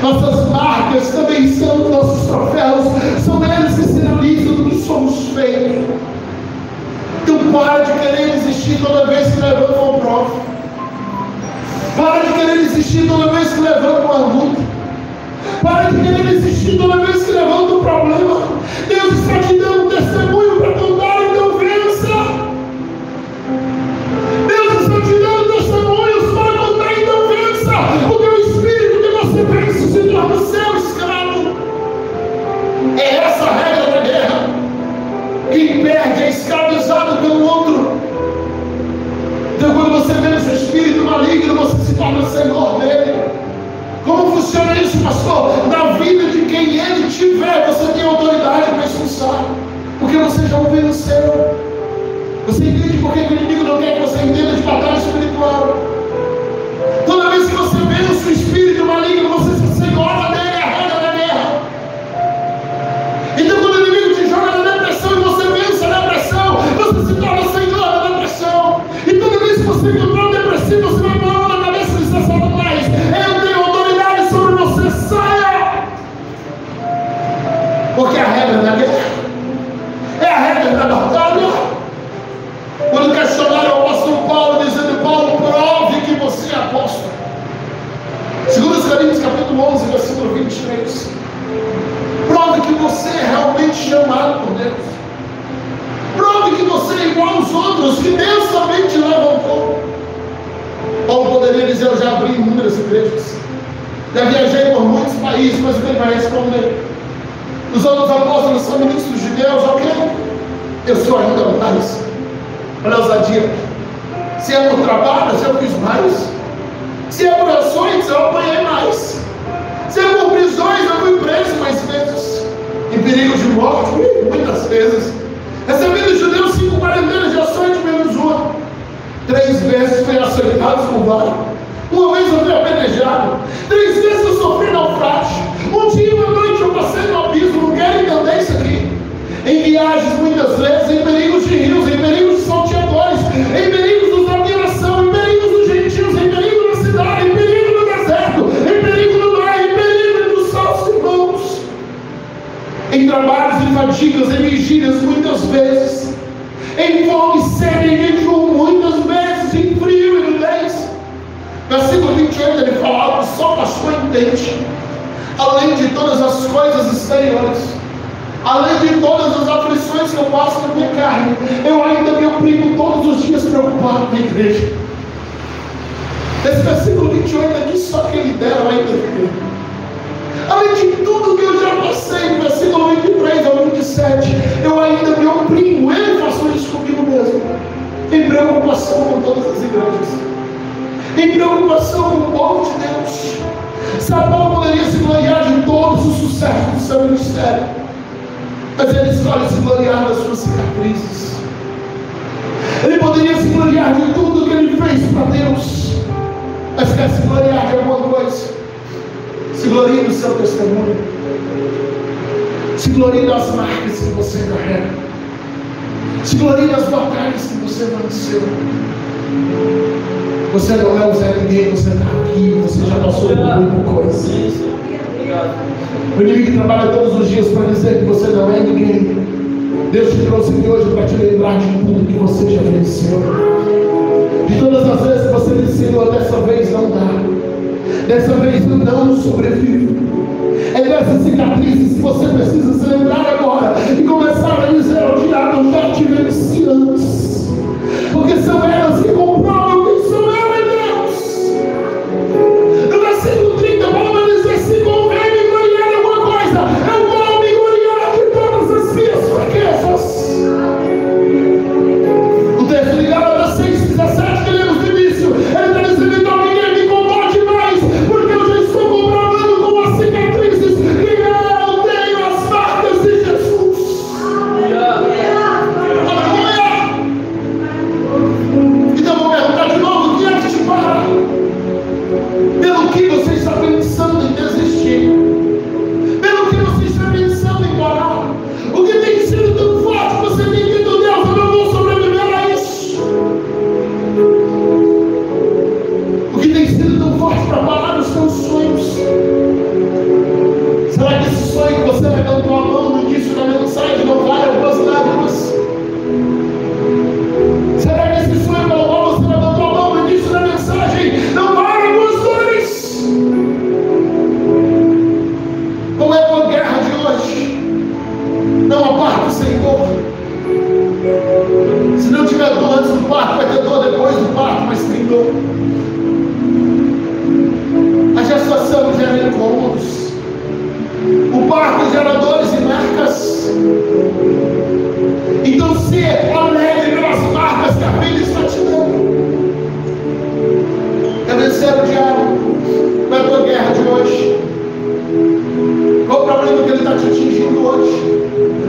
Nossas marcas também são nossos troféus. São eles que sinalizam do que somos feitos. Então para de querer desistir toda vez que levanta uma prova. Para de querer desistir toda vez que levanta uma luta. Para de querer desistir toda vez que levanta um problema. Deus está te dando um testemunho para contar, então vença. Deus está te dando testemunhos para contar, então vença. Porque o espírito que você pensa se torna seu escravo. É essa a regra da guerra. Quem perde é escravizado pelo outro. Então quando você vence o espírito maligno, você se torna senhor dele. Como funciona isso, pastor? Na vida de quem ele tiver, você tem autoridade para expulsar. Porque você já o venceu. Você entende por que o inimigo não quer que você entenda de batalha espiritual? Toda vez que você vence o espírito maligno, você se senhora dele, é a regra da guerra. Então quando o inimigo te joga na depressão e você vence a depressão, você se torna senhor da depressão. E toda vez que você encontrar depressivo, você vai pôr a mão na cabeça e dizer: Satanás, eu tenho autoridade sobre você, saia! Porque é a regra da guerra, é a regra da batalha. Quando questionaram o apóstolo Paulo, dizendo: Paulo, prove que você é apóstolo. 2 Coríntios capítulo 11, versículo 23. Prove que você é realmente chamado por Deus. Prove que você é igual aos outros, que Deus também te levantou. Paulo poderia dizer: eu já abri inúmeras igrejas, já viajei por muitos países, mas o que ele vai responder? Os outros apóstolos são ministros de Deus, ok? Eu sou ainda mais. Olha a ousadia. Se é por trabalhos, eu fiz mais. Se é por ações, eu apanhei mais. Se é por prisões, eu fui preso mais vezes. Em perigo de morte, muitas vezes. Recebi dos judeus 5 quarentenas de ações de menos uma. 3 vezes fui aceitado por vara. Uma vez eu fui apedrejado. 3 vezes eu sofri naufrágio. Um dia e uma noite eu passei no abismo. Não quero entender isso aqui. Em viagens muitas vezes, em perigos de rios, em perigos de salteadores, em perigos dos da minha nação, em perigos dos gentios, em perigo na cidade, em perigo no deserto, em perigo no mar, em perigo dos falsos irmãos, em trabalhos e fadigas, em vigílias muitas vezes, em fome, sede, em jejum muitas vezes, em frio e nudez. Versículo 28 ele fala algo só pastor entende. Além de todas as coisas exteriores, além de todas as aflições que eu passo na minha carne, eu ainda me oprimo todos os dias preocupado com a igreja. Esse versículo 28 aqui, só que ele dera, eu ainda fiquei. Além de tudo que eu já passei, no versículo 23 ao 27, eu ainda me oprimo seu ministério, mas ele escolhe se gloriar das suas cicatrizes. Ele poderia se gloriar de tudo que ele fez para Deus, mas quer se gloriar de alguma coisa. Se glorie no seu testemunho, se glorie nas marcas que você carrega, se glorie nas batalhas que você venceu. Você não é o Zé Ninguém, você está aqui, você já passou por muita coisa. O inimigo trabalha todos os dias para dizer que você não é ninguém. Deus te trouxe aqui hoje para te lembrar de tudo que você já venceu. De todas as vezes que você disse: Senhor, dessa vez não dá, dessa vez eu não sobrevivo. É dessas cicatrizes que você precisa se lembrar agora e começar a dizer ao diabo: eu já te venci antes, porque são elas que comprovam que sou eu em Deus. No versículo 30, Paulo vai dizer: se convém me gloriar em alguma coisa, eu vou me gloriar de todas as minhas fraquezas. O texto de Gálatas 6,17 que lemos no início, ele está dizendo: então ninguém me combate mais, porque eu já estou comprovando com as cicatrizes que eu tenho as marcas de Jesus. Então vou perguntar de novo: o que é que te para? Pelo que você está pensando em desistir? Pelo que você está pensando em parar? O que tem sido tão forte que você tem dito: Deus, eu não vou sobreviver a isso? O que tem sido tão forte para parar os seus sonhos? Será que esse sonho que você levantou a mão no início da mensagem não vale algumas lágrimas? Será que esse sonho pelo qual você levantou a mão no início da mensagem não vale algumas dores? Qual é a tua guerra de hoje? Não há parto sem dor. Se não tiver dor antes do parto, vai ter dor depois do parto, mas tem dor. A gestação gera incômodos, o parto gera dores e marcas. Então se alegre pelas marcas que a vida está te dando. Quer vencer o diabo? Qual é a tua guerra de hoje? Qual o problema que ele está te atingindo hoje?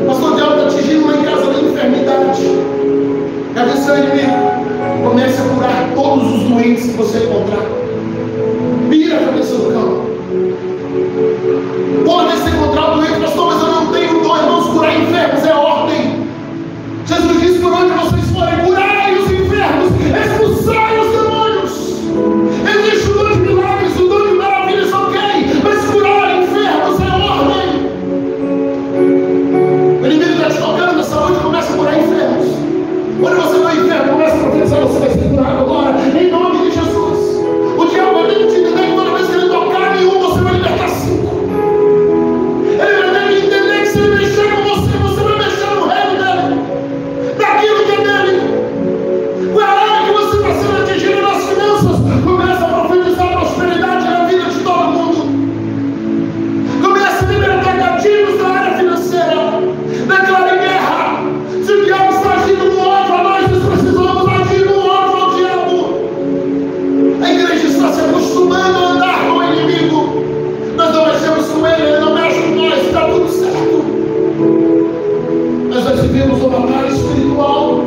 Pastor, o diabo está atingindo lá em casa da enfermidade. Quer vencer o inimigo? Comece a curar todos os doentes que você encontrar. Vira a cabeça do cão. Pode se encontrar o doente: pastor, mas eu não tenho dor. Irmãos, curar enfermos é ordem. Jesus disse: por onde vocês forem, curai os enfermos, expulsai os demônios. Existe o dom de milagres, o dom de maravilhas, ok, mas curar enfermos é ordem. O inimigo está te tocando na saúde, começa a curar enfermos. Quando você vai enfermo, começa a profetizar: você vai ser curado agora, em nome de Jesus. O diabo vai ter que te entender que toda vez que ele tocar nenhum, você vai libertar 5. Ele vai ter que entender que se ele mexer com você, você vai mexer no reino dele, daquilo que é dele. Qual é a área que você está sendo atingido nas finanças? Começa a profetizar prosperidade na vida de todo mundo. Começa a libertar gatilhos na área financeira. Declare guerra. Se o diabo está agindo no ódio a nós precisamos agir no ódio ao diabo. A igreja está se acostumando a andar com o inimigo. Nós não mexemos com ele não mexe com nós, está tudo certo. Mas nós vivemos uma batalha espiritual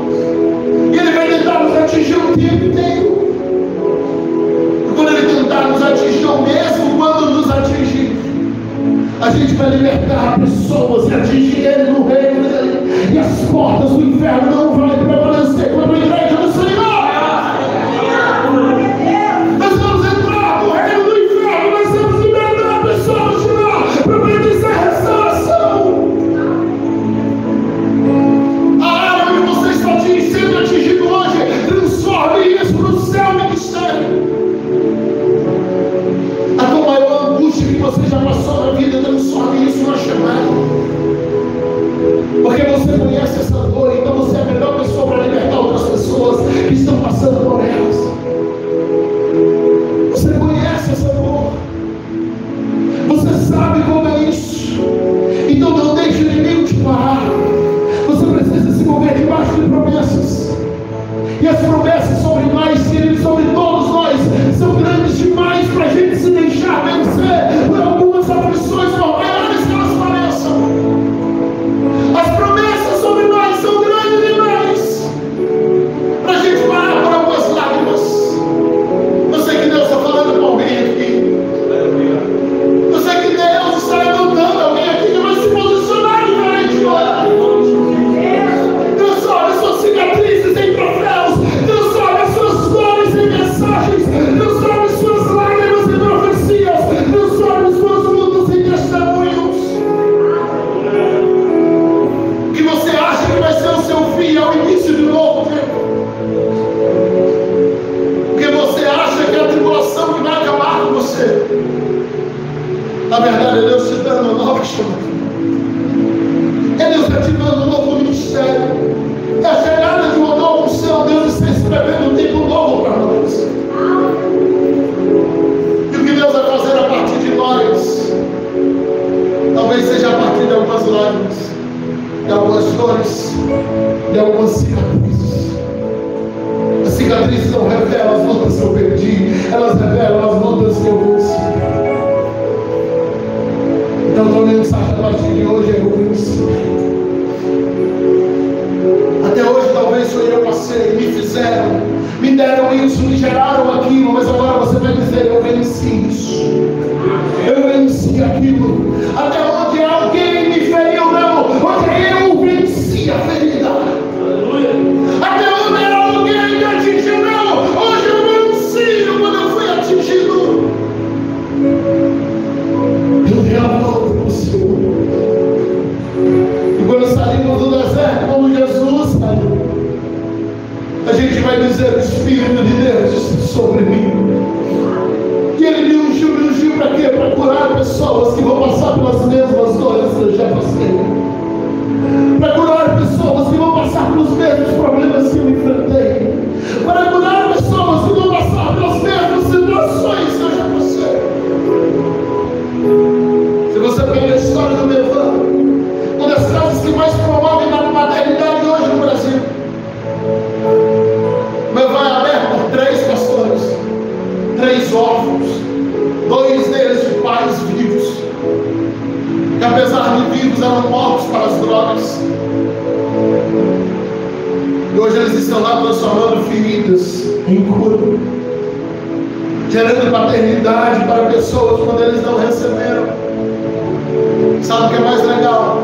e ele vai tentar nos atingir o tempo inteiro. E quando ele tentar nos atingir, ou mesmo quando nos atingir, a gente vai libertar pessoas e atingir ele no reino dele, e as portas do inferno não vão prevalecer contra a igreja do Senhor. Nós vamos entrar no reino do inferno, nós vamos libertar pessoas de lá, profetizar restauração. A área onde você está sendo atingido hoje, transforme isso no seu ministério. A tua maior angústia que você já passou na vida, transforme isso na chamada. Porque você conhece essa dor, então você é fim, é o início de um novo tempo. Porque você acha que é a tribulação que vai acabar com você. Na verdade, é Deus te dando uma nova chamada. É Deus ativando um novo ministério. É a chegada de uma nova unção. Deus está escrevendo um tempo novo para nós. E o que Deus vai fazer a partir de nós, talvez seja a partir de algumas lágrimas, de algumas dores, de algumas cicatrizes. As cicatrizes não revelam as lutas que eu perdi, elas revelam as lutas que eu venci. Então, a mensagem a partir de hoje é eu venci. Até hoje, talvez sou eu passei, me fizeram, me deram isso, me geraram aquilo, mas agora você vai dizer: eu venci isso, eu venci aquilo. Até onde alguém me feriu, não, onde eu venci a ferida. Até onde alguém me atingiu, não, hoje eu venci quando eu fui atingido. Eu dei a volta para o Senhor. E quando saímos do deserto, como Jesus saiu, a gente vai dizer: o Espírito de Deus está sobre mim. E Ele me ungiu para quê? Para curar pessoas que vão passar pelas mesmas dores que eu já passei. Para curar pessoas que vão passar pelos mesmos problemas que eu enfrentei. Para curar pessoas que vão passar pelas mesmas situações que eu já passei. Se você pega a história do Mevan, uma das casas que mais promovem na maternidade hoje no Brasil, Mevan é aberto por 3 pastores, 3 órfãos, 2 deles de pais vivos, que apesar de vivos eram mortos para as drogas. E hoje eles estão lá transformando feridas em cura, gerando paternidade para pessoas quando eles não receberam. Sabe o que é mais legal?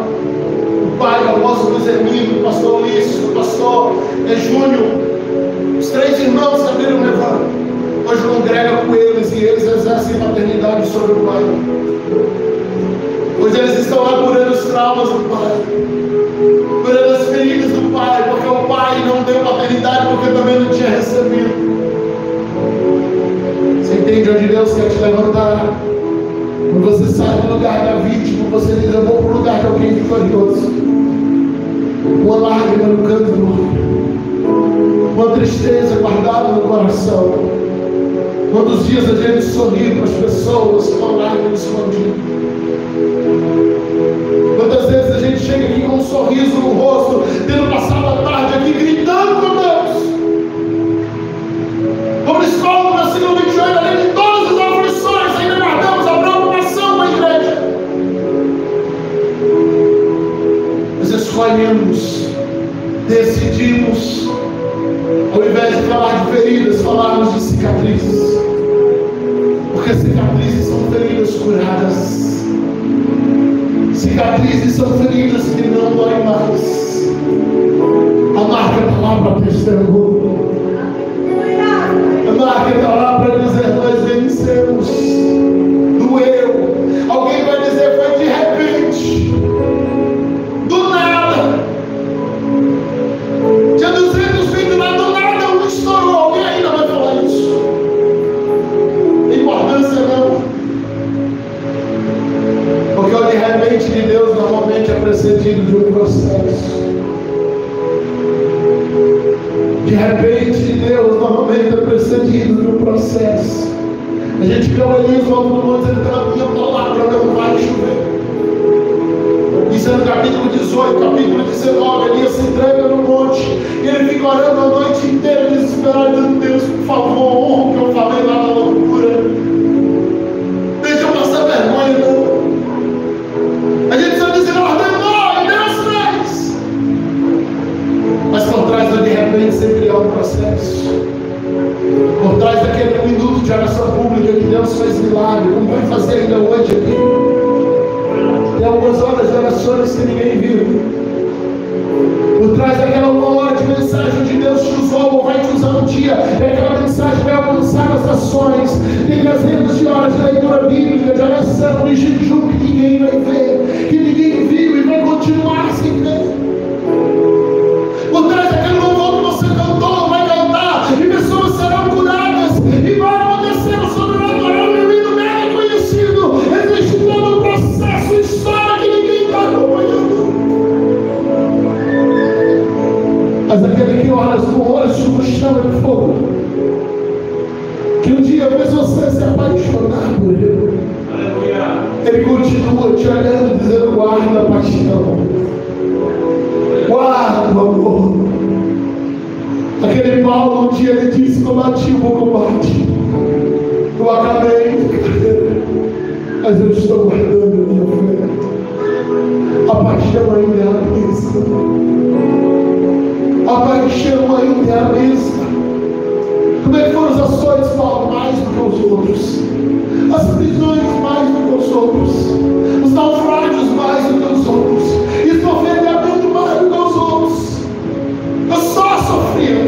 O pai, o apóstolo Luiz Hermínio, o pastor Ulisses, o pastor Júnior, os 3 irmãos que abriram o Mevan, hoje congrega com eles e eles exercem paternidade sobre o pai. Hoje eles estão lá curando os traumas do pai, curando as feridas do pai, porque o pai não deu paternidade porque também não tinha recebido. Você entende onde Deus quer te levantar? Quando você sai do lugar da vítima, você diz: eu vou para o lugar de alguém vitorioso. Uma lágrima no canto do olho, uma tristeza guardada no coração. Quantos dias a gente sorri para as pessoas com a lágrima escondida? Quantas vezes a gente chega aqui com um sorriso no rosto, tendo passado a tarde aqui gritando com Deus? Como escola para siglo XXI, além de todas as aflições, ainda guardamos a preocupação com a igreja. Nós escolhemos, decidimos, ao invés de falar de feridas, falarmos de cicatrizes. Porque cicatrizes são feridas curadas. Cicatrizes são feridas que não doem mais. A marca está lá para testemunho. A marca está lá para dizer: nós vencemos. Doeu. Alguém vai dizer: foi de repente, do nada. Tinha 200 filhos, mas do nada um estourou. Alguém ainda vai falar isso? Importância não. Porque o de repente de Deus normalmente é precedido de um processo. De repente de Deus normalmente é precedido de um processo. A gente vê o Elias no alto do monte, ele está na minha palavra, não vai chover. Isso é no capítulo 18, capítulo 19, Elias se entrega no monte, e ele fica orando a noite inteira, desesperado, dizendo: Deus, por favor, honra o que eu falei lá na loucura. Deixa eu passar vergonha, não. A gente só diz: ele ordenou, e Deus fez. Mas por trás do de repente sempre há um processo. Por trás daquele minuto de oração pública que Deus fez milagre, como vai fazer ainda hoje aqui. Tem algumas horas de orações que ninguém viu. Por trás daquela 1 hora de mensagem de Deus te usou ou vai te usar um dia, e aquela mensagem vai alcançar as nações. Tem dezenas de horas de leitura bíblica, de oração, de jejum que ninguém vai ver, que ninguém viu e vai continuar sem ver. Por trás Mas aquele que olha com olhos como chama de fogo, que um dia fez você se apaixonar por Ele. Ele continua te olhando, dizendo: guarda a paixão, guarda o amor. Aquele Paulo, um dia ele disse: combati o bom combate, eu acabei minha carreira, mas eu estou guardando a minha fé. A paixão ainda é a mesma. A paixão ainda é a mesma. Como é que foram as ações, Paulo? Mais do que os outros. As prisões mais do que os outros. Os naufrágios mais do que os outros. E o sofrimento mais do que os outros. Eu só sofria.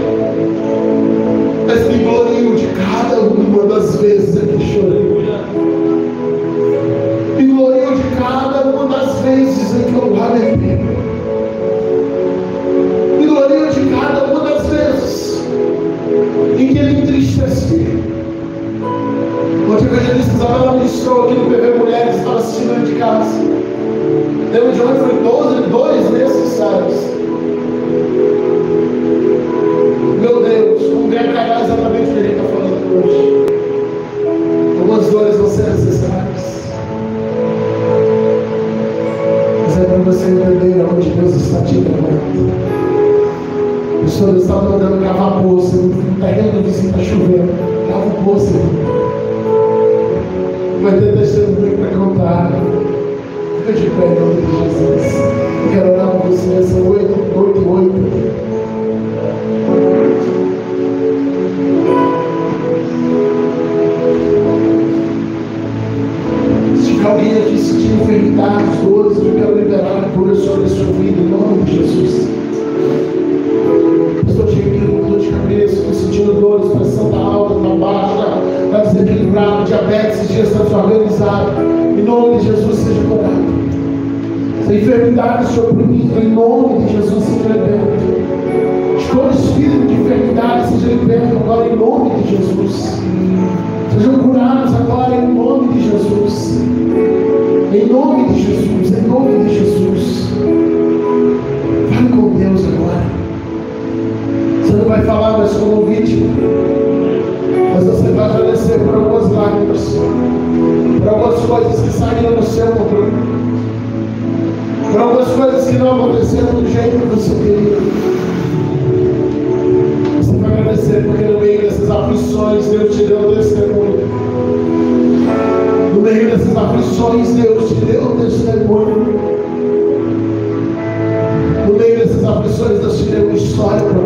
Mas me glorio de cada uma das vezes em que chorei. Me glorio de cada uma das vezes em que eu lamentei. Me glorio de cada uma das vezes em que ele entristeceu. Ontem a evangelista Isabela ministrou aqui no PV Mulheres, estava assistindo de casa. Lembra de onde foi 2 necessários. Meu Deus, como deve cagar exatamente o que a gente está falando hoje. Algumas dores vão ser necessárias. Mas é para você entender aonde Deus está te levando. O Senhor está mandando cavar poço, no terreno do vizinho está chovendo. Cava o poço. Vai ter testemunho para contar. Fica de pé em nome de Jesus. Eu quero orar por você. São 8:08. Se alguém aqui sentir enfermidades, dores, eu quero liberar a cura sobre a sua vida em nome de Jesus. Estou cheio com dor de cabeça, estou sentindo dores, pressão da alta, da baixa, está desequilibrado, diabetes, esses dias está desorganizado. Em nome de Jesus, seja curado. Se a enfermidade te oprimindo, em nome de Jesus, seja liberto. Todo espírito de enfermidade seja liberto agora em nome de Jesus. Sejam curados agora em nome de Jesus. Em nome de Jesus, em nome de Jesus. Fale com Deus agora. Você não vai falar mais como vítima, mas você vai agradecer por algumas lágrimas, por algumas coisas que saíram do seu controle, por algumas coisas que não aconteceram do jeito que você queria. Você vai agradecer porque no meio dessas aflições Deus te deu testemunho. No meio dessas aflições Deus te deu testemunho. No meio dessas aflições Deus te deu uma história para